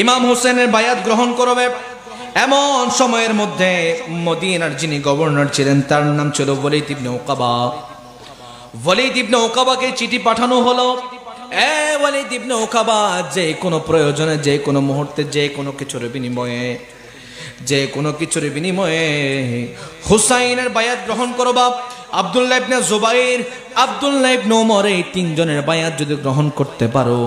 ইমাম হোসেনের বায়াত গ্রহণ করবে। এমন সময়ের মধ্যে মদিনার যিনি গভর্নর ছিলেন তার নাম ছিল ওয়ালিদ ইবনে উকাবা। ওয়ালিদ ইবনে উকাবাকে চিঠি পাঠানো হলো, ওয়ালিদ ইবনে উকাবা, যে কোনো প্রয়োজনে, যে কোনো মুহূর্তে, যে কোনো কিছুর বিনিময়ে হুসাইনের বায়াত গ্রহণ করবা। আব্দুল্লাহ ইবনে জুবাইর, আব্দুল্লাহ ইবনে ওমর, এই তিনজনের বায়াত যদি গ্রহণ করতে পারো,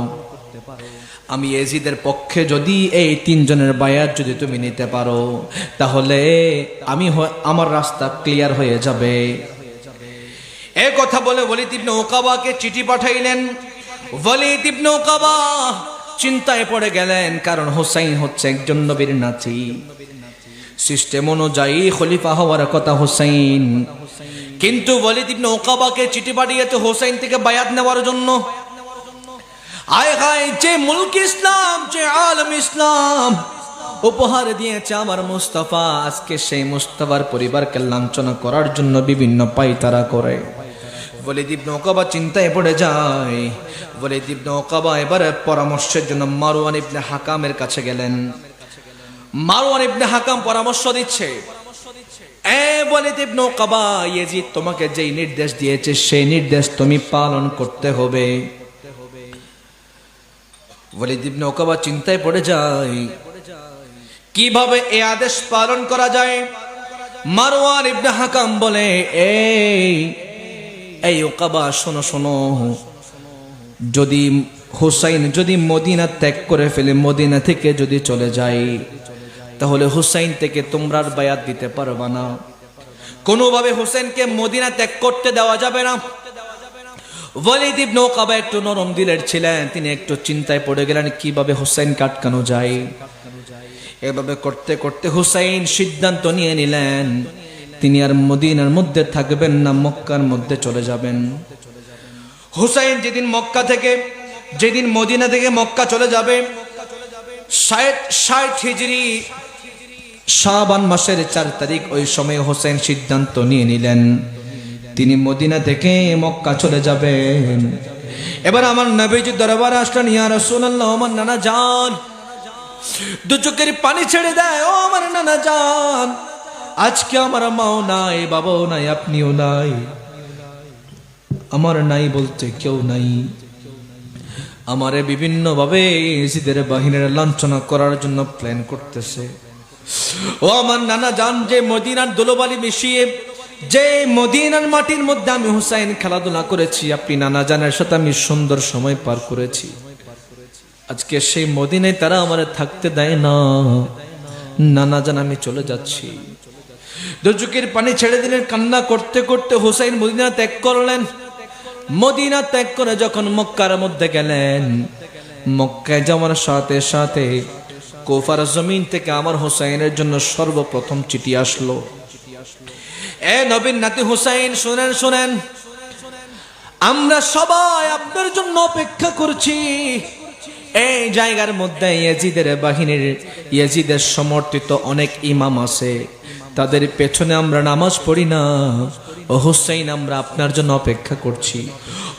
আমি ইয়াজিদের পক্ষে যদি এই তিনজনের বায়াত যদি তুমি নিতে পারো, তাহলে আমার রাস্তা ক্লিয়ার হয়ে যাবে। এই কথা বলে ওয়ালিদ ইবনে উকাবাকে চিঠি পাঠাইলেন। ওয়ালিদ ইবনে উকাবা চিন্তায় পড়ে গেলেন, কারণ হুসাইন হচ্ছে একজন নবীর নাতি। সিস্টেম অনুযায়ী খলিফা হওয়ার কথা হুসাইন, কিন্তু ওয়ালিদ ইবনে উকাবাকে চিঠি পাঠিয়েছে হুসাইন থেকে বায়াত নেওয়ার জন্য। আয় হায়, যে মুলক ইসলাম, যে আলম ইসলাম উপহার দিয়েছে আমার মুস্তাফা, আজকে সেই মুস্তাফার পরিবারকে লাঞ্ছনা করার জন্য বিভিন্ন পায়তারা করে। ওয়ালিদ ইবনে উকাবা চিন্তায় পড়ে যায়। ওয়ালিদ ইবনে উকাবা এবারে পরামর্শের জন্য মারওয়ান ইবনে হাকামের কাছে গেলেন। মারওয়ান ইবনে হাকাম পরামর্শ দিচ্ছে, ওয়ালিদ ইবনে উকাবা, ইয়াজিদ তোমাকে যেই নির্দেশ দিয়েছে সেই নির্দেশ তুমি পালন করতে হবে। ওয়ালিদ ইবনে উকাবা চিন্তায় পড়ে যায়, কিভাবে এই আদেশ পালন করা যায়। মারওয়ান ইবনে হাকাম বলে, এই উকাবা, শোনো শোনো, যদি হুসাইন যদি মদিনা ত্যাগ করে ফেলে, মদিনা থেকে যদি চলে যায়, তাহলে হুসাইন থেকে তোমরা বায়াত দিতে পারবা না। কোনোভাবে হুসাইনকে মদিনা ত্যাগ করতে দেওয়া যাবে না। ওয়ালিদ ইবনে উকাবা একটু নরম দিলের ছিলেন, তিনি একটু চিন্তায় পড়ে গেলেন কিভাবে হুসাইনকে আটকানো যায়। এভাবে করতে করতে হুসাইন সিদ্ধান্ত নিয়ে নিলেন, তিনি আর মদিনার মধ্যে থাকবেন না, মক্কার মধ্যে চলে যাবেন। হুসাইন যেদিন মদিনা থেকে মক্কা চলে যাবে, 60 হিজরি শাবান মাসের 4 তারিখ, ওই সময় হুসাইন সিদ্ধান্ত নিয়ে নিলেন তিনি মদিনা থেকে মক্কা চলে যাবেন। এবার আমার নবীজি দরবারে আসলেন, ইয়া রাসূলুল্লাহ, আমার নানা জান। দু চোখের পানি ছেড়ে দেয়, ও আমার নানা জান, আজকে আমার মাও নাই, বাবাও নাই, আপনিও নাই, আমার নাই বলতে কেউ নাই। আমারে বিভিন্ন ভাবে ইয়াজিদের বাহিনীর লাঞ্ছনা করার জন্য প্ল্যান করতেছে। ও আমার নানা জান, যে মদিনার ধুলোবালি মিশিয়ে, যে মদিনার মাটির মধ্যে আমি হুসাইন খেলাধুলা করেছি, আপনি নানা জানের সাথে আমি সুন্দর সময় পার করেছি, আজকে সেই মদিনায় তারা আমারে থাকতে দেয় না। নানা জান, আমি চলে যাচ্ছি। দু চোখের পানি ছেড়ে দিলেন, কান্না করতে করতে হুসাইন মদিনা ত্যাগ করলেন। মদিনা ত্যাগ করে যখন মক্কার মধ্যে গেলেন, মক্কায় যাওয়ার সাথে সাথে কুফার জমিন থেকে আমার হুসাইনের জন্য সর্বপ্রথম চিঠি আসলো। নবীর নাতি হুসাইন, শুনেন শুনেন, আমরা সবাই আপনার জন্য অপেক্ষা করছি। এই জায়গার মধ্যে ইয়াজিদের সমর্থিত অনেক ইমাম আছে, তাদের পেছনে আমরা নামাজ পড়ি না। ও হুসাইন, আমরা আপনার জন্য অপেক্ষা করছি।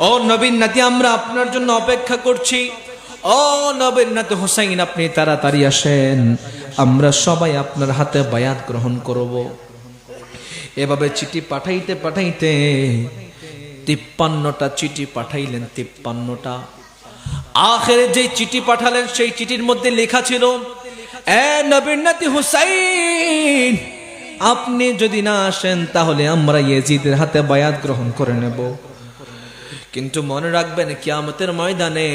ও নবীর নাতি, আমরা আপনার জন্য অপেক্ষা করছি। ও নবীর নাতি হুসাইন, আপনি তাড়াতাড়ি আসেন, আমরা সবাই আপনার হাতে বায়াত গ্রহণ করব। এভাবে চিঠি পাঠাইতে পাঠাইতে 53টা চিঠি পাঠাইলেন। 53টা। আখেরে যে চিঠি পাঠালেন, সেই চিঠির মধ্যে লেখা ছিল, নবীর নাতি হুসাইন, আপনি যদি না আসেন তাহলে আমরা ইয়াজিদের হাতে বায়াত গ্রহণ করে নেব। কিন্তু মনে রাখবেন, কিয়ামতের ময়দানে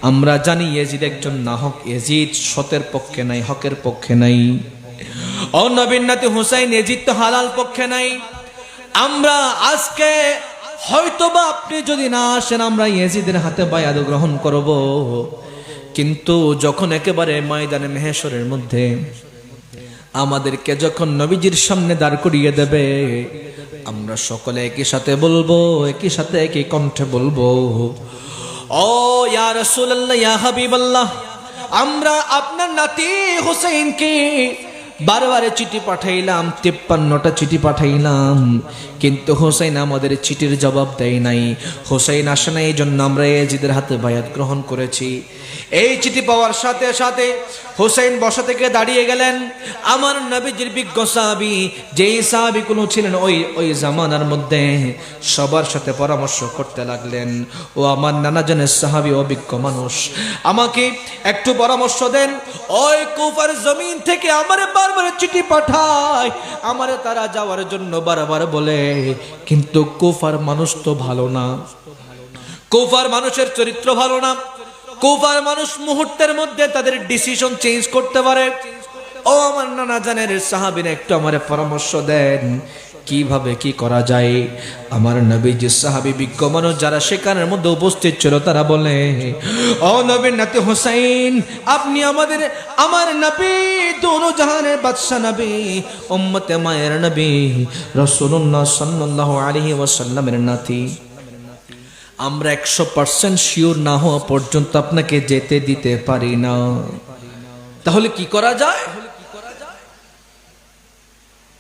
আমরা জানি ইয়াজিদ একজন নাহক, ইয়াজিদ সতের পক্ষে নাই, হকের পক্ষে নাই। ও নবীর নাতি হুসাইন, ইয়াজিদ তো হালাল পক্ষে নাই। আমরা আজকে হয়তোবা আপনি যদি না আসেন, আমরা ইয়াজিদের হাতে বায়াত গ্রহণ করব। কিন্তু যখন একেবারে ময়দানে মেহেশরের মধ্যে আমাদেরকে যখন নবীজির সামনে দাঁড় করিয়ে দেবে, আমরা সকলে একই সাথে বলবো, একই সাথে একই কণ্ঠে বলবো, ও ইয়া রাসূলুল্লাহ, ইয়া হাবিবাল্লাহ, আমরা আপনার নাতি হুসাইনকে বারবার চিঠি পাঠাইলাম, 53টা চিঠি পাঠাইলাম, কিন্তু হুসাইন আমাদের চিঠির জবাব দেয় নাই। হুসাইন আসে না, এই জন্য আমরা ইয়াজিদের হাতে বায়াত গ্রহণ করেছি। এই চিঠি পাওয়ার সাথে সাথে হোসেন বসা থেকে দাঁড়িয়ে গেলেন। আমার নবীজির বিজ্ঞ সাহাবী, যেই সাহাবীগুলো ছিলেন ওই জামানার মধ্যে, সবার সাথে পরামর্শ করতে লাগলেন, ও আমার নানা জানের সাহাবী, অভিজ্ঞ মানুষ, আমাকে একটু পরামর্শ দেন। ওই কুফার জমিন থেকে আমারে বারবার চিঠি পাঠায়, আমারে তারা যাওয়ার জন্য বারবার বলে, কিন্তু কুফার মানুষ তো ভালো না, কুফার মানুষের চরিত্র ভালো না, কুফার মানুষ মুহূর্তের মধ্যে তাদের ডিসিশন চেঞ্জ করতে পারে। ও আমার নানা জানের সাহাবীরা, একটু আমারে পরামর্শ দেন কিভাবে কি করা যায়। আমার নবীজি সাহাবী বিজ্ঞ মানুষ যারা সেখানের মধ্যে উপস্থিত ছিল, তারা বলে, ও নবীর নাতি হোসেন, আপনি আমার নবী, দোনো জাহানের বাদশা নবী, উম্মতে মায়ের নবী, রাসূলুল্লাহ সাল্লাল্লাহু আলাইহি ওয়াসাল্লামের নাতি। আমরা 100% শিওর না হওয়া পর্যন্ত আপনাকে যেতে দিতে পারি না। তাহলে কি করা যায়?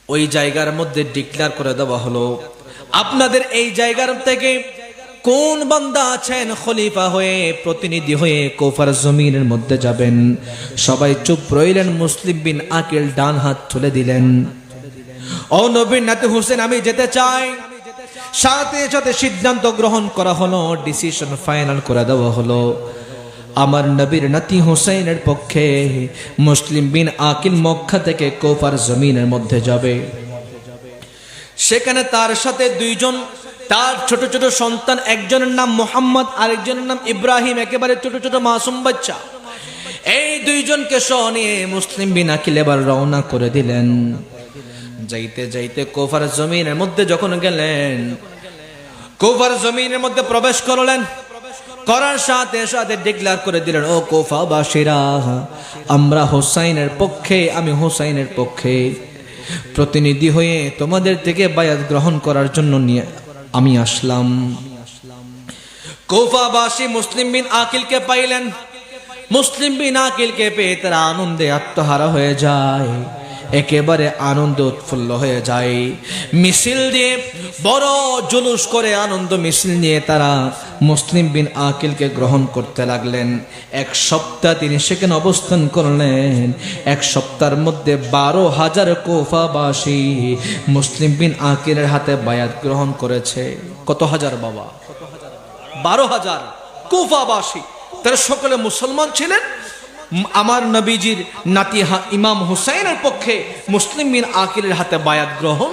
ওই জায়গার মধ্যে ডিক্লেয়ার করে দেওয়া হলো, আপনাদের এই জায়গার থেকে কোন বান্দা আছেন খলিফা হয়ে, প্রতিনিধি হয়ে কুফার জমিনের মধ্যে যাবেন। সবাই চুপ রইলেন। মুসলিম বিন আকিল ডান হাত তুলে দিলেন, ও নবীর নাতি হোসেন, আমি যেতে চাই। সাথে সাথে সিদ্ধান্ত গ্রহণ করা হলো, ডিসিশন ফাইনাল করে দেওয়া হলো, আমার নবীর নাতি হোসেনের পক্ষে মুসলিম বিন আকিল মক্কা থেকে কুফার জমিনের মধ্যে যাবে। সেখানে তার সাথে দুইজন তার ছোট ছোট সন্তান, একজনের নাম মোহাম্মদ, আরেকজনের নাম ইব্রাহিম, একেবারে ছোট ছোট মাসুম বাচ্চা। এই দুইজনকে সহ নিয়ে মুসলিম বিন আকিল এবার রওনা করে দিলেন। যাইতে যাইতে কুফার জমিনের মধ্যে যখন গেলেন, কুফার জমিনের মধ্যে প্রবেশ করলেন, করার সাথে সাথে ডিক্লেয়ার করে দিলেন, ও কুফাবাসীরা, আমরা হোসাইনের পক্ষে, আমি হোসাইনের পক্ষে প্রতিনিধি হয়ে তোমাদের থেকে বায়াত গ্রহণ করার জন্য নিয়ে আমি আসলাম। কুফাবাসী মুসলিম বিন আকিলকে পাইলেন। মুসলিম বিন আকিলকে পেয়ে তারা আনন্দে আত্মহারা হয়ে যায়, একেবারে আনন্দ উৎফুল্ল হয়ে যায়। মিছিল দিয়ে, বড় জুলুস করে আনন্দ মিছিল নিয়ে তারা মুসলিম বিন আকিলকে গ্রহণ করতে লাগলেন। 1 সপ্তাহ তিনি সেখানে অবস্থান করলেন। 1 সপ্তাহের মধ্যে 12,000 কুফাবাসী মুসলিম বিন আকিলের হাতে বায়াত গ্রহণ করেছে। কত হাজার বাবা? 12,000 কুফাবাসী, তারা সকলে মুসলমান ছিলেন। আমার নবীজির নাতি ইমাম হুসাইনের পক্ষে মুসলিম বিন আকিলের হাতে বায়াত গ্রহণ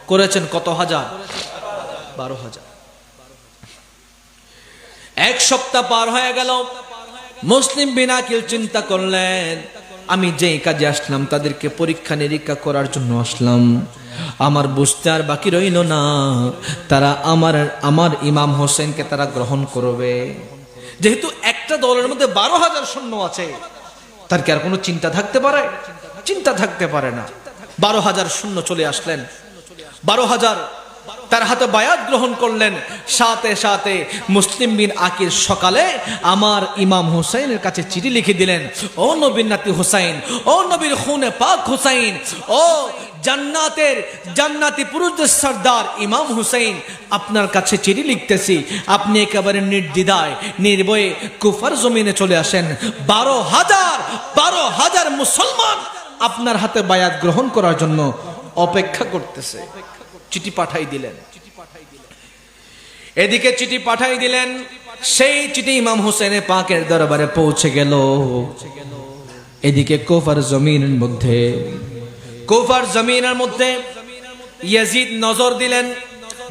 করেছেন। কত হাজার? 12,000। 1 সপ্তাহ পার হয়ে গেল। মুসলিম বিন আকিল চিন্তা করলেন, আমি যেই কাজে আসলাম তাদেরকে পরীক্ষা নিরীক্ষা করার জন্য আসলাম, আমার বুঝতে আর বাকি রইল না, তারা আমার ইমাম হোসেনকে তারা গ্রহণ করবে। যেহেতু একটা দলের মধ্যে 12,000 সৈন্য আছে, তার কি আর কোনো চিন্তা থাকতে পারে? চিন্তা থাকতে পারে না। 12,000 সৈন্য চলে আসলেন। 12,000 তার হাতে বায়াত গ্রহণ করলেন। সাথে সাথে মুসলিম বিন আকিল সকালে আমার ইমাম হুসাইনের কাছে চিঠি লিখে দিলেন, ও নবীর নাতি হুসাইন, ও নবীর খুনে পাক হুসাইন, ও জান্নাতি পুরুষদের সর্দার ইমাম হুসাইন, আপনার কাছে চিঠি লিখতেছি, আপনি একেবারে নির্দ্বিধায় নির্ভয়ে কুফার জমিনে চলে আসেন। 12,000 মুসলমান আপনার হাতে বায়াত গ্রহণ করার জন্য অপেক্ষা করতেছে। চিঠি পাঠাই দিলেন। এদিকে চিঠি পাঠাই দিলেন, সেই চিঠি ইমাম হুসাইনের পাকের দরবারে পৌঁছে গেল। এদিকে কুফার জমিনের মধ্যে ইয়াজিদ নজর দিলেন,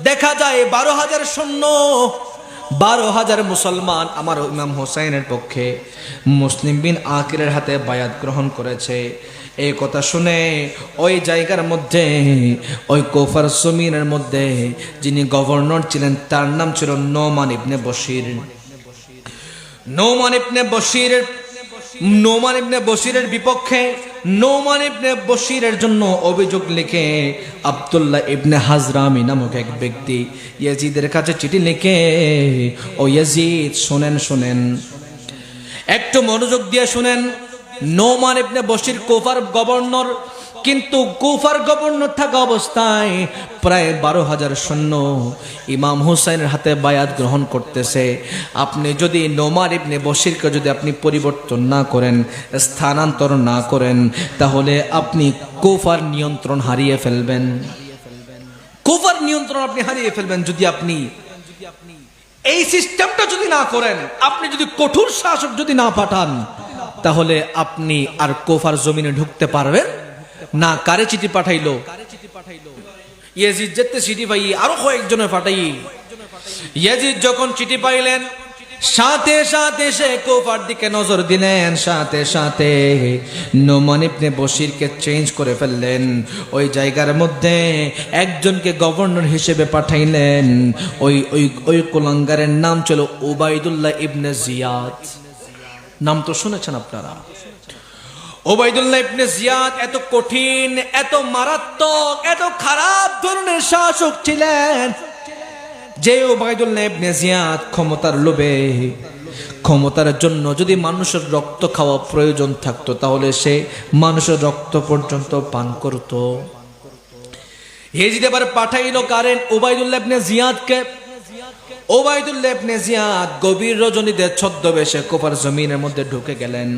দেখা যায় 12,000 সৈন্য, 12,000 মুসলমান আমার ইমাম হুসাইনের পক্ষে মুসলিম বিন আকিলের হাতে বায়াত গ্রহণ করেছে। এই কথা শুনে ওই জায়গার মধ্যে, ওই কুফার জমিনের মধ্যে যিনি গভর্নর ছিলেন, তার নাম ছিল নোমান ইবনে বশির। নোমান ইবনে বশিরের বিপক্ষে, নোমান ইবনে বশিরের জন্য অভিযোগ লিখে আব্দুল্লাহ ইবনে হাজরামি নামক এক ব্যক্তি ইয়াজিদের কাছে চিঠি লিখে, ও ইয়াজিদ শুনেন, একটু মনোযোগ দিয়ে শুনেন। নোমান ইবনে বশির কুফার গভর্নর, কিন্তু কুফার গভর্নর থাকা অবস্থায় প্রায় 12,000 সৈন্য ইমাম হুসাইনের হাতে বায়াত গ্রহণ করতেছে। আপনি যদি নোমান ইবনে বশিরকে যদি আপনি পরিবর্তন না করেন, স্থানান্তর না করেন, তাহলে আপনি কুফার নিয়ন্ত্রণ হারিয়ে ফেলবেন। কুফার নিয়ন্ত্রণ আপনি হারিয়ে ফেলবেন যদি আপনি এই সিস্টেমটা যদি না করেন, আপনি যদি কঠোর শাসক যদি না পাঠান, তাহলে আপনি আর কুফার জমিনে ঢুকতে পারবেন না। কারে চিঠি পাঠাইলো? ইয়াজিদ যেতে চিঠি পাই আরো কয়েকজনে পাঠাই। ইয়াজিদ যখন চিঠি পাইলেন, সাথে সাথে সে কুফার দিকে নজর দিলেন, সাথে সাথে নোমান ইবনে বশিরকে চেঞ্জ করে ফেললেন। ওই জায়গার মধ্যে একজনকে গভর্নর হিসেবে পাঠাইলেন। ওই কুলাঙ্গারের নাম ছিল উবাইদুল্লাহ ইবনে জিয়াদ। নাম তো শুনেছেন আপনারা। উবাইদুল্লাহ ইবনে জিয়াদ এত কঠিন, এত মারাত্মক, এত খারাপ ধরনের শাসক ছিলেন যে উবাইদুল্লাহ ইবনে জিয়াদ ক্ষমতার লোভে, ক্ষমতার জন্য যদি মানুষের রক্ত খাওয়া প্রয়োজন থাকতো, তাহলে সে মানুষের রক্ত পর্যন্ত পান করত। ইয়াজিদ এবার পাঠাইলো কারেন? উবাইদুল্লাহ ইবনে জিয়াদকে। উবাইদুল্লাহ ইবনে জিয়াদ গভীর রজনীতে ছদ্মবেশে কুফার জমিনের মধ্যে ঢুকে গেলেন।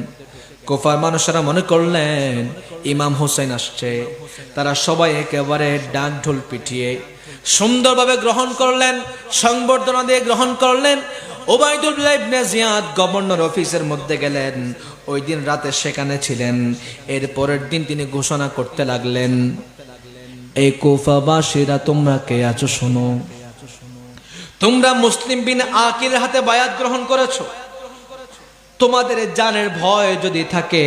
কুফার মানুষেরা মনে করলেন ইমাম হুসাইন আসছে। তারা সবাই একেবারে ডাক ঢোল পিটিয়ে সুন্দরভাবে গ্রহণ করলেন, সংবর্ধনা দিয়ে গ্রহণ করলেন। উবাইদুল্লাহ ইবনে জিয়াদ গভর্নর অফিসের মধ্যে গেলেন। ওই দিন রাতে সেখানে ছিলেন। এর পরের দিন তিনি ঘোষণা করতে লাগলেন, এই কুফাবাসীরা তোমরা কে আছো শোনো, তোমরা মুসলিম বিন আকিলের হাতে বায়াত গ্রহণ করেছো। তোমাদের জানের ভয় যদি থাকে,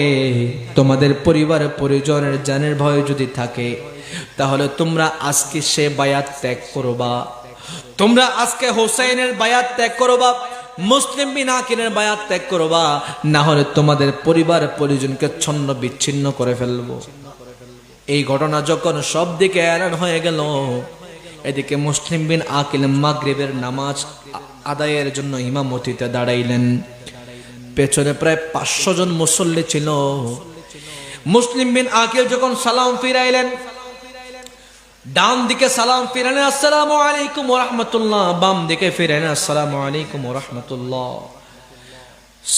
তোমাদের পরিবারের পরিজনের জানের ভয় যদি থাকে, তাহলে তোমরা আজকে সে বায়াত ত্যাগ করবা। তোমরা আজকে হোসেনের বায়াত ত্যাগ করবা, মুসলিম বিন আকিলের বায়াত ত্যাগ করবা, না হলে তোমাদের পরিবার পরিজনকে ছন্ন বিচ্ছিন্ন করে ফেলবো। এই ঘটনা যখন সব দিকে এলান হয়ে গেল, এদিকে মুসলিম বিন আকিল মাগরিবের নামাজ আদায়ের জন্য ইমামতিতে দাঁড়াইলেন। পেছনে প্রায় 500 জন মুসল্লি ছিল। মুসলিম বিন আকিল যখন সালাম ফিরাইলেন, ডান দিকে সালাম ফিরালেন, আসসালামু আলাইকুম ওয়া রাহমাতুল্লাহ, বাম দিকে ফিরালেন, আসসালামু আলাইকুম ওয়া রাহমাতুল্লাহ।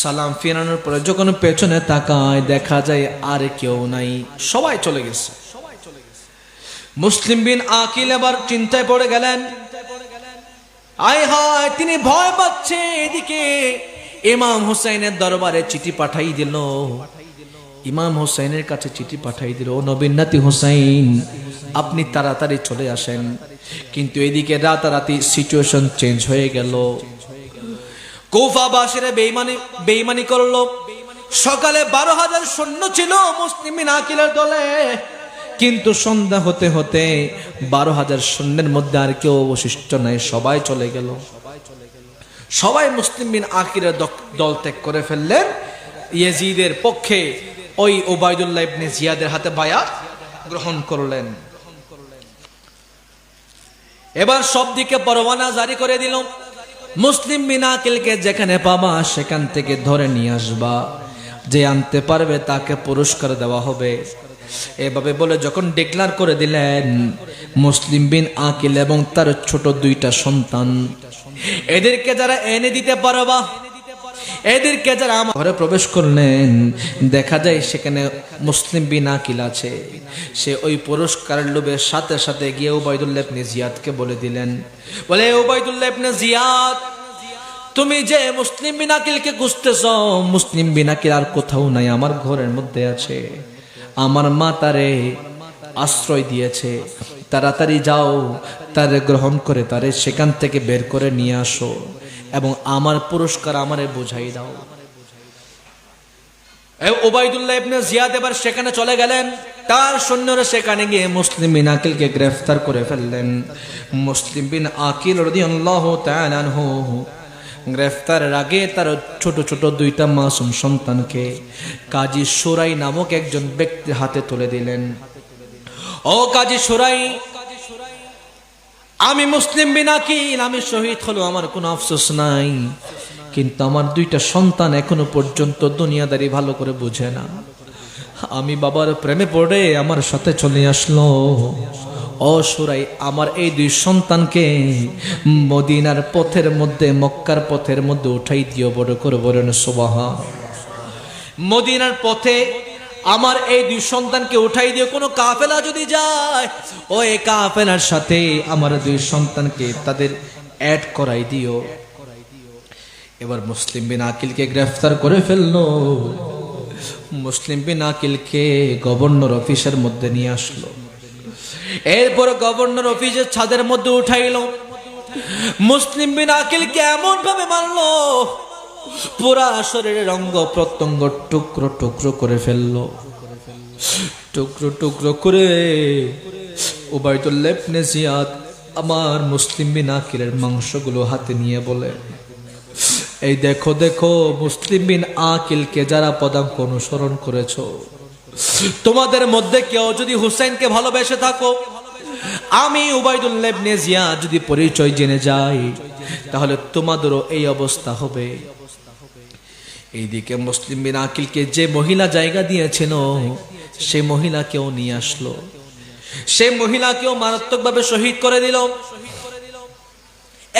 সালাম ফিরানোর পরে যখন পেছনে তাকায়, দেখা যায় আর কেউ নাই, সবাই চলে গেছে। মুসলিম বিন আকিল এবার চিন্তায় পড়ে গেলেন। আয় হায়, তিনি ভয় পাচ্ছে। এদিকে ইমাম হুসাইনের দরবারে চিঠি পাঠাই দিল। ইমাম হুসাইনের কাছে চিঠি পাঠাই দিল, ও নবীর নাতি হুসাইন, আপনি তাড়াতাড়ি চলে আসেন। কিন্তু এদিকে রাতারাতি সিচুয়েশন চেঞ্জ হয়ে গেল। কুফাবাসীরা বেঈমানি করলো। সকালে 12,000 সৈন্য ছিল মুসলিম বিন আকিলের দলে, কিন্তু সন্ধ্যা হতে হতে 12,000 সৈন্যের মধ্যে আর কেউ অবশিষ্ট নাই, সবাই চলে গেল। সবাই মুসলিম বিন আকিলের দল ত্যাগ করে ফেললেন। ইয়াজিদের পক্ষে ওই উবাইদুল্লাহ ইবনে জিয়াদের হাতে বায়াত গ্রহণ করলেন। এবার সব দিকে পরওয়ানা জারি করে দিল, মুসলিম বিন আকিলকে যেখানে পাবা সেখান থেকে ধরে নিয়ে আসবা, যে আনতে পারবে তাকে পুরস্কার দেওয়া হবে। এভাবে বলে যখন ডিক্লার করে দিলেন, মুসলিম বিন আকিল এবং তার ছোট 2টা সন্তান, এদেরকে যারা এনে দিতে পারবা, এদেরকে যারা আমার ঘরে প্রবেশ করলেন, দেখা যায় সেখানে মুসলিম বিন আকিল আছে। সে ওই পুরস্কারের লোভে সাথে সাথে গিয়ে উবাইদুল্লাহ ইবনে জিয়াদকে বলে দিলেন, বলে উবাইদুল্লাহ ইবনে জিয়াদ, তুমি যে মুসলিম বিন আকিলকে খুঁজতেছ, মুসলিম বিন আকিল আর কোথাও নাই, আমার ঘরের মধ্যে আছে। আমার মা তারে আশ্রয় দিয়েছে, তাড়াতাড়ি যাও, তারে গ্রহণ করে তারে সেখান থেকে বের করে নিয়ে আসো এবং আমার পুরস্কার আমারে বুঝাই দাও। উবাইদুল্লাহ ইবনে জিয়াদ এবার সেখানে চলে গেলেন। তার সৈন্যরা সেখানে গিয়ে মুসলিম বিন আকিলকে গ্রেফতার করে ফেললেন। মুসলিম বিন আকিল রাদিয়াল্লাহু তাআলা আনহু গ্রেফতারের আগে তার ছোট ছোট 2টা মাসুম সন্তানকে কাজী সুরাই নামক একজন ব্যক্তির হাতে তুলে দিলেন। ও কাজী সুরাই, আমি মুসলিম বিন আকিল, আমি শহীদ হলো, আমার কোনো আফসোস নাই, কিন্তু আমার 2টা সন্তান এখনো পর্যন্ত দুনিয়াদারি ভালো করে বুঝে না। আমি বাবার প্রেমে পড়ে আমার সাথে চলে আসলো। অসুরাই আমার এই দুই সন্তানকে মদিনার পথের মধ্যে, মক্কার পথের মধ্যে উঠাই দিও, বড় করে বলেন সুবহান। মদিনার পথে আমার এই দুই সন্তানকে উঠাই দিও। কোনো কাফেলা যদি যায়, ওই কাফেলার সাথে আমার দুই সন্তানকে তাদের অ্যাড করাই দিও। এবার মুসলিম বিন আকিলকে গ্রেফতার করে ফেললো। মুসলিম বিন আকিলকে গভর্নর অফিসের মধ্যে নিয়ে আসলো। এরপর গভর্নর অফিসের ছাদের মধ্যে উঠাইলো। মুসলিম বিন আকিলকে এমন ভাবে মারলো, পুরা শরীরের অঙ্গ প্রত্যঙ্গ টুকরো টুকরো করে ফেললো। টুকরো টুকরো করে উবাইদুল্লাহ ইবনে জিয়াদ আমার মুসলিম বিন আকিলের মাংসগুলো হাতে নিয়ে বলে, এই দেখো দেখো মুসলিম বিন আকিলকে যারা পদাঙ্ক অনুসরণ করেছো, তোমাদের মধ্যে কেউ যদি হুসাইনকে ভালোবেসে থাকো, আমি উবাইদুল্লাহ ইবনে জিয়াদ যদি পরিচয় জেনে যাই, তাহলে তোমাদেরও এই অবস্থা হবে। এইদিকে মুসলিম বিন আকিলকে যে মহিলা জায়গা দিয়েছিল, সে মহিলাকেও নিয়ে আসলো। সে মহিলাকেও মারাত্মকভাবে শহীদ করে দিল।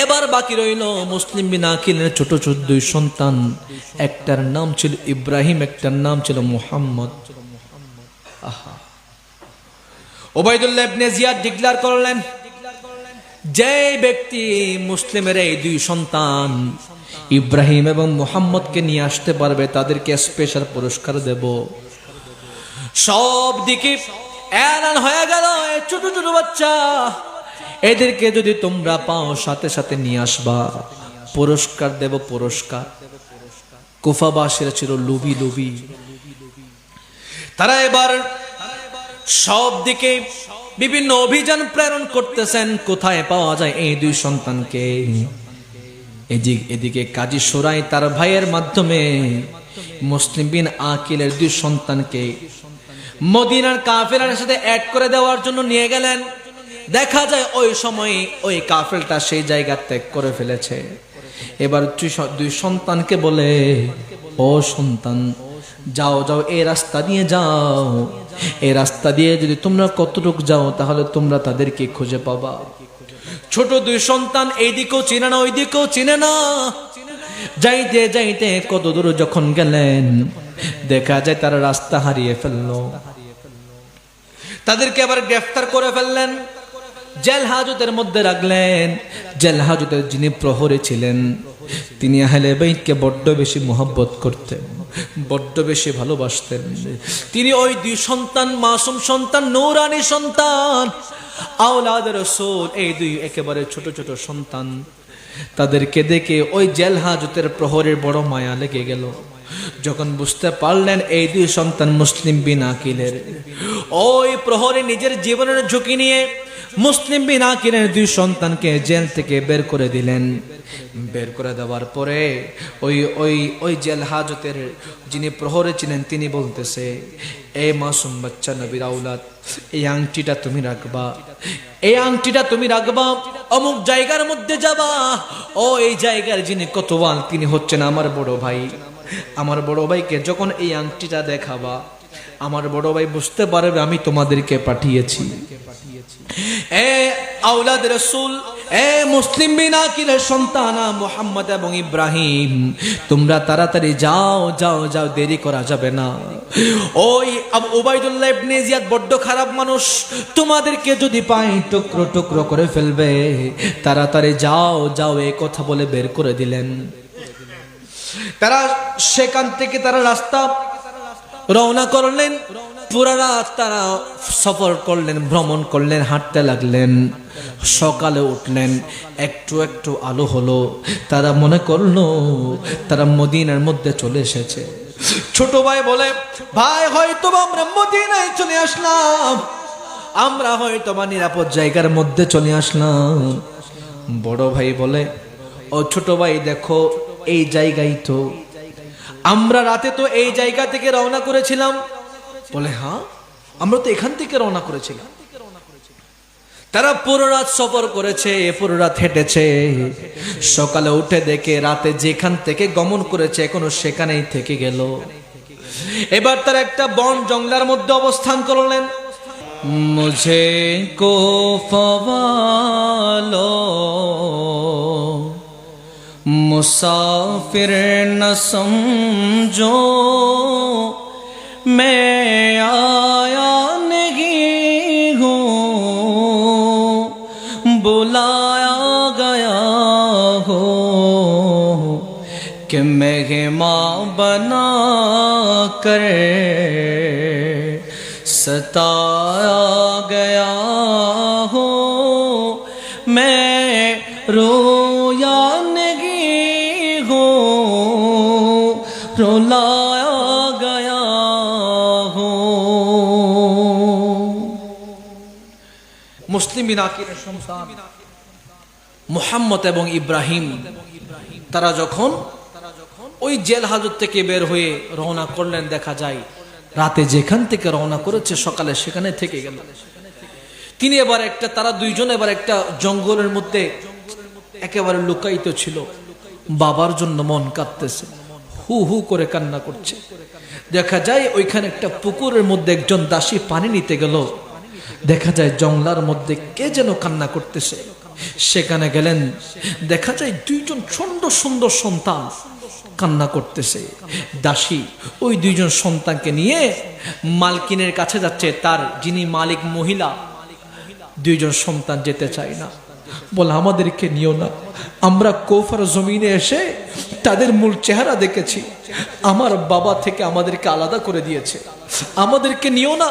এবার বাকি রইল মুসলিম বিন আকিলের ছোট ছোট দুই সন্তান। একটার নাম ছিল ইব্রাহিম, একটার নাম ছিল মুহাম্মদ। উবাইদুল্লাহ ইবনে জিয়াদ ডিক্লেয়ার করলেন, যে ব্যক্তি মুসলিমের এই দুই সন্তান ইব্রাহিম এবং মুহাম্মদকে নিয়ে আসতে পারবে, তাদেরকে স্পেশাল পুরস্কার দেব। সব দিকে এলান হয়ে গেল, ছোট ছোট বাচ্চা, এদেরকে যদি তোমরা পাও সাথে সাথে নিয়ে আসবা, পুরস্কার দেব পুরস্কার। কুফাবাসীরা ছিল লুবি লুবি। তারা এবার সব দিকে বিভিন্ন অভিযান প্রেরণ করতেছেন, কোথায় পাওয়া যায় এই দুই সন্তানকে। এদিকে কাজী সুরাই তার ভাইয়ের মাধ্যমে মুসলিম বিন আকিলের দুই সন্তানকে মদিনার কাফেলার সাথে অ্যাড করে দেওয়ার জন্য নিয়ে গেলেন। দেখা যায় ওই সময় ওই কাফেলটা সেই জায়গা ত্যাগ করে ফেলেছে। এবার দুই সন্তানকে বলে, ও সন্তান, যাও যাও, এই রাস্তা দিয়ে যাও। এই রাস্তা দিয়ে যদি তোমরা কতটুকু যাও, তাহলে তোমরা তাদেরকে খুঁজে পাবা। ছোট দুই সন্তান এইদিকেও চিনে না, ওইদিকেও চিনে না। যাইতে যাইতে কত দূর যখন গেলেন, দেখা যায় তারা রাস্তা হারিয়ে ফেললো। তাদেরকে আবার গ্রেফতার করে ফেললেন, জেল হাজতের মধ্যে রাখলেন। জেল হাজতের যিনি প্রহরী ছিলেন, তিনি আহলে বাইতকে বড্ড বেশি মোহাব্বত করতেন, বড্ড বেশি ভালোবাসতেন। তিনি ওই দুই সন্তান, মাসুম সন্তান, নূরানী সন্তান, আওলাদ রাসূল, এই দুই একেবারে ছোট ছোট সন্তান, তাদেরকে দেখে ওই জেল হাজতের প্রহরীর বড় মায়া লেগে গেল। যখন বুঝতে পারলেন এই দুই সন্তান মুসলিম বিন আকিলের, ওই প্রহরী নিজের জীবনের ঝুঁকি নিয়ে মুসলিম বিন আকিলের দুই সন্তানকে জেল থেকে বের করে দিলেন। বের করে দেওয়ার পরে ওই ওই ওই জেল হাজতের যিনি প্রহরী ছিলেন, তিনি বলতেছে, এই মাসুম বাচ্চা নবীর আওলাদ, এই আংটিটা তুমি রাখবা, এই আংটিটা তুমি রাখবা, অমুক জায়গার মধ্যে যাবা। ও এই জায়গার যিনি কোতোয়াল, তিনি হচ্ছেন আমার বড় ভাই। আমার বড় ভাইকে যখন এই আংটিটা দেখাবা, আমার বড় ভাই বুঝতে পারবে আমি তোমাদেরকে পাঠিয়েছি। এ আওলাদ রাসূল, এ মুসলিম বিন আকিলের সন্তানা মুহাম্মদ এবং ইব্রাহিম, তোমরা তাড়াতাড়ি যাও যাও যাও, দেরি করা যাবে না। ওই উবাইদুল্লাহ ইবনে জিয়াদ বড্ড খারাপ মানুষ, তোমাদেরকে যদি পায় টুকরো টুকরো করে ফেলবে, তাড়াতাড়ি যাও যাও, এই কথা বলে বের করে দিলেন। তারা সেখান থেকে তারা রাস্তা রওনা করলেন। পুরা রাত তারা সফর করলেন, ভ্রমণ করলেন, হাঁটতে লাগলেন। সকালে উঠলেন, একটু একটু আলো হলো। তারা মনে করলো তারা মদিনার মধ্যে চলে এসেছে। ছোট ভাই বলে, ভাই হয়তো আমরা মদিনায় চলে আসলাম, আমরা হয়তো নিরাপদ জায়গার মধ্যে চলে আসলাম। বড় ভাই বলে, ও ছোট ভাই দেখো, এই জায়গায় তো আমরা রাতে তো এই জায়গা থেকে রওনা করেছিলাম। বলে, হ্যাঁ, আমরা তো এখান থেকে রওনা করেছিলাম। তারা পুরো রাত সফর করেছে, পুরো রাত হেঁটেছে। সকালে উঠে দেখে রাতে যেখান থেকে গমন করেছে এখনো সেখানেই থেকে গেল। এবার তারা একটা বন জঙ্গলার মধ্যে অবস্থান করলেন। মুঝে কো ফওয়ালো মুসাফির ন সমঝো मैं आया नहीं हूँ बुलाया गया हो कि मेहमान बना कर सताया गया हो मैं रोया नहीं हूँ रुलाया गया हो। মুসলিম বিন আকিলের সন্তান মুহাম্মদ এবং ইব্রাহিম তারা যখন ওই জেল হাজত থেকে বের হয়ে রওনা করলেন, দেখা যায় রাতে যেখান থেকে রওনা করেছে সকালে সেখানে থেকে গেল। তিনি এবার একটা, তারা দুইজন এবার একটা জঙ্গলের মধ্যে একেবারে লুকায়িত ছিল। বাবার জন্য মন কাঁদতেছে, হু হু করে কান্না করছে। দেখা যায় ওইখানে একটা পুকুরের মধ্যে একজন দাসী পানি নিতে গেল, দেখা যায় জঙ্গলার মধ্যে কে যেন কান্না করতেছে। সেখানে গেলেন, দেখা যায় দুইজন সুন্দর সুন্দর সন্তান কান্না করতেছে। দাসী ওই দুইজন সন্তানকে নিয়ে মালকিনের কাছে যাচ্ছে, তার যিনি মালিক মহিলা। দুইজন সন্তান যেতে চায় না, বলে আমাদেরকে নিও না, আমরা কোফার জমিনে এসে তাদের মূল চেহারা দেখেছি, আমার বাবা থেকে আমাদেরকে আলাদা করে দিয়েছে, আমাদেরকে নিও না,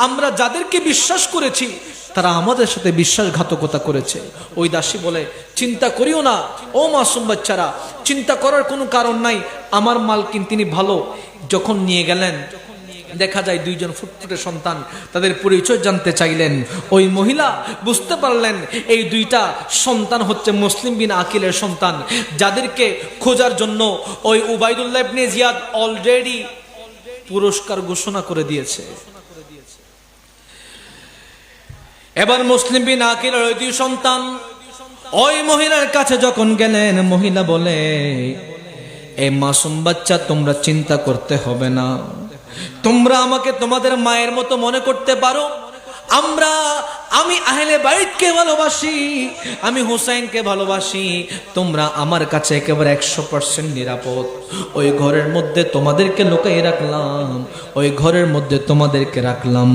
আমরা যাদেরকে বিশ্বাস করেছি তারা আমাদের সাথে বিশ্বাসঘাতকতা করেছে। ওই দাসী বলে চিন্তা করিও না ও মাসুম বাচ্চারা, চিন্তা করার কোনো কারণ নাই, আমার মালকিন তিনি ভালো। যখন নিয়ে গেলেন, দেখা যায় দুইজন ফুটফুটে সন্তান, তাদের পরিচয় জানতে চাইলেন। ওই মহিলা বুঝতে পারলেন এই দুইটা সন্তান হচ্ছে মুসলিম বিন আকিলের সন্তান, যাদেরকে খোঁজার জন্য ওই উবাইদুল্লাহ ইবনে জিয়াদ অলরেডি পুরস্কার ঘোষণা করে দিয়েছে। এবার মুসলিম বিন আকিলের ওই দুই সন্তান ওই মহিলার কাছে যখন গেলেন, মহিলা বলে এই মাসুম বাচ্চা তোমরা চিন্তা করতে হবে না, তোমরা আমাকে তোমাদের মায়ের মতো মনে করতে পারো, আমি আহলে বাইতকে ভালোবাসি, আমি হুসাইনকে ভালোবাসি, তোমরা আমার কাছে একেবারে 100% নিরাপদ। ওই ঘরের মধ্যে তোমাদেরকে লুকিয়ে রাখলাম, ওই ঘরের মধ্যে তোমাদেরকে রাখলাম,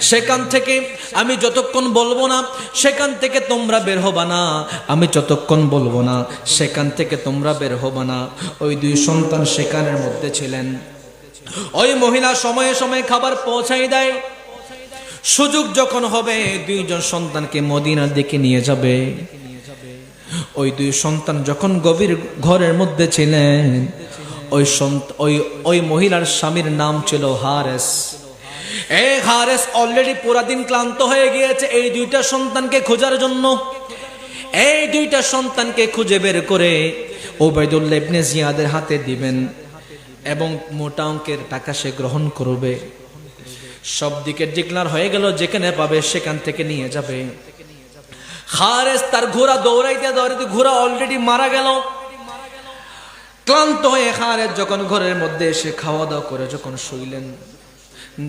সেখান থেকে আমি যতক্ষণ বলবো না সেখান থেকে তোমরা বের হবা না, আমি যতক্ষণ বলবো না সেখান থেকে তোমরা বের হবা না। ওই দুই সন্তান সেখানের মধ্যে ছিলেন। ওই মহিলা সময়ে সময়ে খাবার পৌঁছাই দেয়। সুযোগ যখন হবে দুইজন সন্তানকে মদিনার দিকে নিয়ে যাবে। ওই দুই সন্তান যখন গভীর ঘরের মধ্যে ছিলেন, ওই মহিলার স্বামীর নাম ছিল হারেস। এই হারেস অলরেডি পুরা দিন ক্লান্ত হয়ে গিয়েছে এই দুইটা সন্তানকে খোঁজার জন্য। এই দুইটা সন্তানকে খুঁজে বের করে উবাইদুল্লাহ ইবনে জিয়াদের হাতে দিবেন এবং মোটা অঙ্কের টাকা সে গ্রহণ করবে। সব দিকে ডিক্লার হয়ে গেল, যেখানে পাবে সেখান থেকে নিয়ে যাবে। হারেস তার ঘোড়া দৌড়াইতে দৌড়াইতে ঘোড়া অলরেডি মারা গেল। ক্লান্ত হয়ে হারেস যখন ঘরের মধ্যে এসে খাওয়া দাওয়া করে যখন শুইলেন,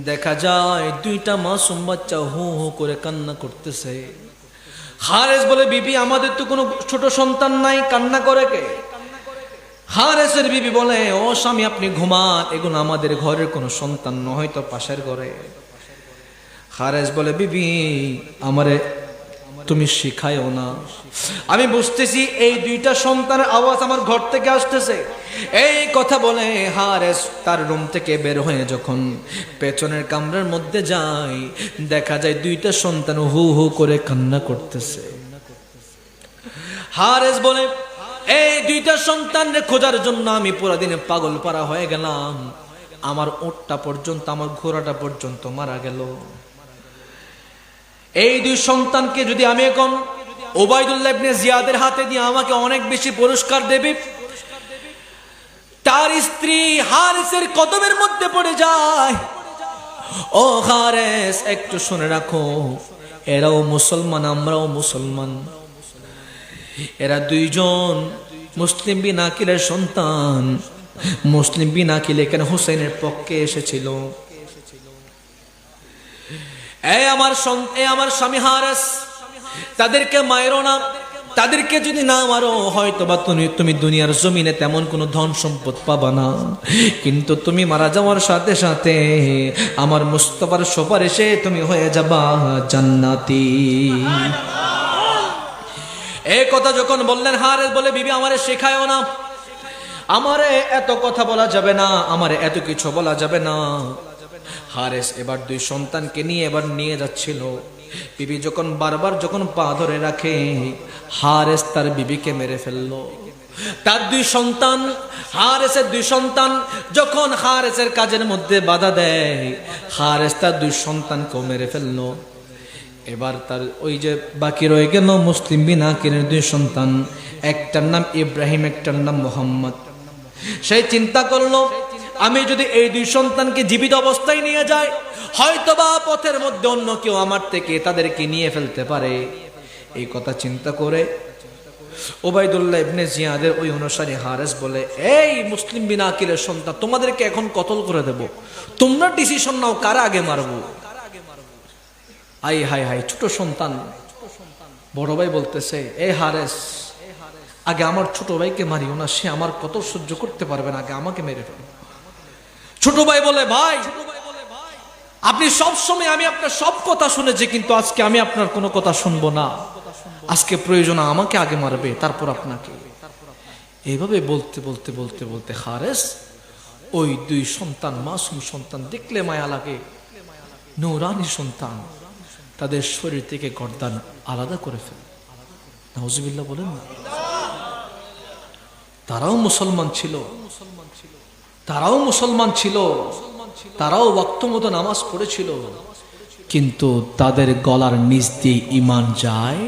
দেখা যায় দুইটা মাসুম বাচ্চা হু হু করে কান্না করতেছে। হারেস বলে বিবি আমাদের তো কোনো ছোট সন্তান নাই, কান্না করে কে? হারেসের বিবি বলে ও স্বামী আপনি ঘুমান, এগুলো আমাদের ঘরের কোনো সন্তান নয়, হয়তো পাশের ঘরে। হারেস বলে বিবি আমারে তুমি শিখায়ও না, আমি বুঝতেছি এই দুইটা সন্তানের আওয়াজ আমার ঘর থেকে আসতেছে। এই কথা বলে হারেস তার রুম থেকে বের হয়ে যখন পেছনের কামরার মধ্যে যায়, দেখা যায় দুইটা সন্তান হু হু করে কান্না করতেছে। হারেস বলে এই দুইটা সন্তানকে খোঁজার জন্য আমি পুরো দিনে পাগল পারা হয়ে গেলাম, আমার উটটা পর্যন্ত আমার ঘোড়াটা পর্যন্ত মারা গেল। এই দুই সন্তানকে যদি আমি এখন উবাইদুল্লাহ ইবনে জিয়াদের হাতে দিয়ে আমাকে অনেক বেশি পুরস্কার দেবে, তার স্ত্রী হারেসের কদমের মধ্যে পড়ে যায়। ও হারেস একটু শুনে রাখো, এরাও মুসলমান আমরাও মুসলমান, এরা দুইজন মুসলিম বিন আকিলের সন্তান, মুসলিম বিন আকিল এখানে হুসাইনের পক্ষে এসেছিল। এই আমার স্বামী হারেস, তাদেরকে মারো না, তাদেরকে যদি না মারো হয়তো বা তুমি দুনিয়ার জমিনে তেমন কোনো ধন সম্পদ পাবা না, কিন্তু তুমি মারা যাওয়ার সাথে সাথে আমার মুস্তাফার সুপারিশে তুমি হয়ে যাবা জান্নাতি। এই কথা যখন বললেন হারেস বলে, বিবি আমারে শেখায়ও না, আমারে এত কথা বলা যাবে না, আমারে এত কিছু বলা যাবে না। হারেস এবার দুই সন্তানকে নিয়ে নিয়ে যাচ্ছিল। বিবি যখন বারবার পা ধরে রাখে, হারেস তার বিবিকে মেরে ফেললো। তার দুই সন্তান, হারেসের দুই সন্তান যখন হারেসের কাজের মধ্যে বাধা দেয়, হারেস তার দুই সন্তানকেও মেরে ফেললো। এবার তার ওই যে বাকি রয়ে গেল মুসলিম বিন আকিলের দুই সন্তান, একটার নাম ইব্রাহিম, একটার নাম মোহাম্মদ। সেই চিন্তা করলো, আমি যদি এই দুই সন্তানকে জীবিত অবস্থায় নিয়ে যাই, হয়তোবা পথের মধ্যে অন্য কেউ আমার থেকে তাদেরকে নিয়ে ফেলতে পারে। এই কথা চিন্তা করে উবাইদুল্লাহ ইবনে জিয়াদের ওই অনুসারী হারেস বলে, এই মুসলিম বিন আকিলের সন্তান, তোমাদেরকে এখন কতল করে দেব, তোমরা ডিসিশন নাও কারা আগে মারবো। আই হাই হাই, ছোট সন্তান। বড় ভাই বলতেছে, এই হারেস, আগে আমার ছোট ভাইকে মারিও না, সে আমার কত সহ্য করতে পারবে না, আগে আমাকে মেরে ফেলো। ছোট ভাই বলে, ভাই আপনি সব সময়, আমি আপনার সব কথা শুনেছি, কিন্তু আজকে আমি আপনার কোনো কথা শুনবো না, আজকে প্রয়োজন আমাকে আগে মারবে তারপর আপনাকে। এইভাবে বলতে বলতে বলতে বলতে হারেস ওই দুই সন্তান, মাসুম সন্তান, দেখলে মায়া লাগে, নূরানী সন্তান, তাদের শরীর থেকে গর্দান আলাদা করে ফেলে। নাউজুবিল্লাহ বলেন না। তারাও মুসলমান ছিল, তারাও মুসলমান ছিল, তারাও ওয়াক্ত মতো নামাজ পড়েছিল, কিন্তু তাদের গলার নিচ দিয়ে ঈমান যায়